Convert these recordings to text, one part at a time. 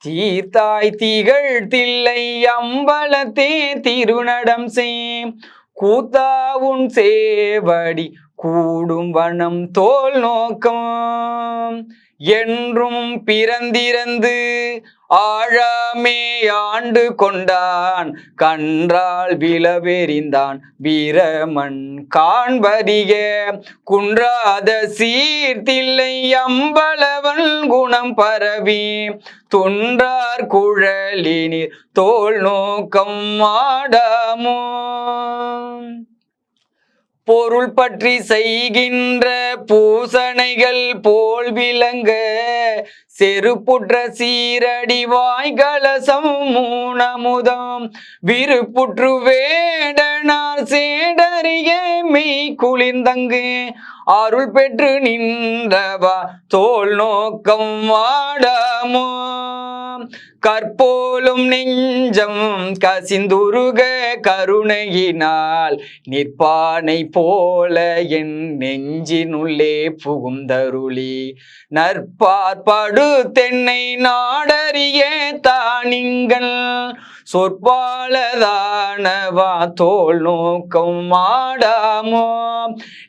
தீர்த்தாய் திகழ் தில்லை அம்பலத்தே திருநடம் செய் கூத்தாவுன் சேவடி கூடும் வனம் தோல் நோக்கம் என்றும் பிறந்திறந்து ஆழாமே ஆண்டு கொண்டான் கன்றால் விளவெறிந்தான் வீரமன் காண்பதிக குன்றாத சீர்த்தில்லை அம்பலவன் குணம் பரவி தொன்றார் குழலினிர் தோல் நோக்கம் ஆடாமோ பொருள் பற்றி செய்கின்ற பூசணைகள் போல் விளங்க செருப்புற்ற சீரடி வாய்கலசம் மூணமுதம் விருப்புற்று வேடனார் சேடறிய மெய் குளிர்ந்தங்கு அருள் பெற்று நின்றவா தோல் நோக்கம் வாடாமோ கற்போலும் நெஞ்சம் கசிந்துருக கருணையினால் நிற்பானை போல என் நெஞ்சினுள்ளே புகுந்தருளி நற்பாற்படு தென்னை நாடறிய தானிங்கள் சொற்பாலதானவா தோல் நோக்கம் ஆடாமோ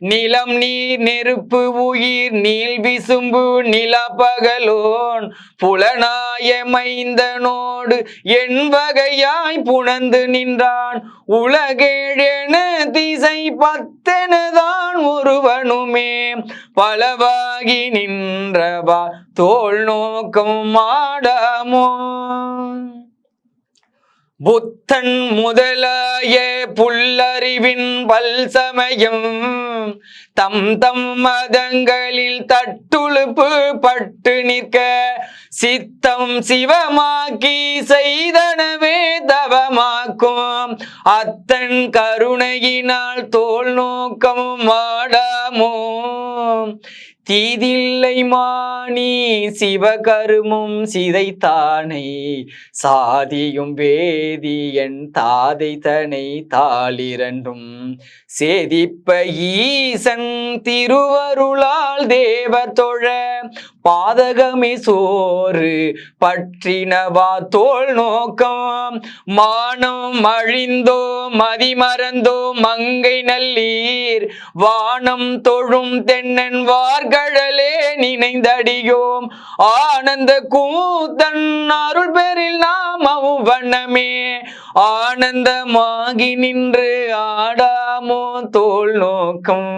நிலம் நீர் நெருப்பு உயிர் நீள் விசும்பு நிலப்பகலோன் புலனாய மைந்தனோடு என் வகையாய் புணர்ந்து நின்றான் உலகேழென திசை பத்தெனதான் ஒருவனுமே பலவாகி நின்றவா தோல் நோக்கம் ஆடாமோ புத்தன் முதலாய புல்லறிவின் பல்சமயம் தம் தம் மதங்களில் தட்டுழுப்பு பட்டு நிற்க சித்தம் சிவமாக்கி செய்தனவே தவமாக்கும் அத்தன் கருணையினால் தோல் நோக்கம் வாடாமோ தீதில்லை மாணி சிவகருமும் சிதைத்தானை சாதியும் வேதியன் தாதை தனை தாளிரண்டும் சேதிப்ப ஈசன் திருவருளால் தேவ தொழ பாதகமே சோறு பற்றினவா தோல் நோக்கம் மானம் அழிந்தோ மதிமறந்தோ மங்கை நல்லீர் வானம் தொழும் தென்னன் வார்கழலே நினைந்தடியோம் ஆனந்த கூத்தன் அருள் பேரில் நாம் அவ்வண்ணமே ஆனந்தமாகி நின்று ஆடாமோ தோல் நோக்கம்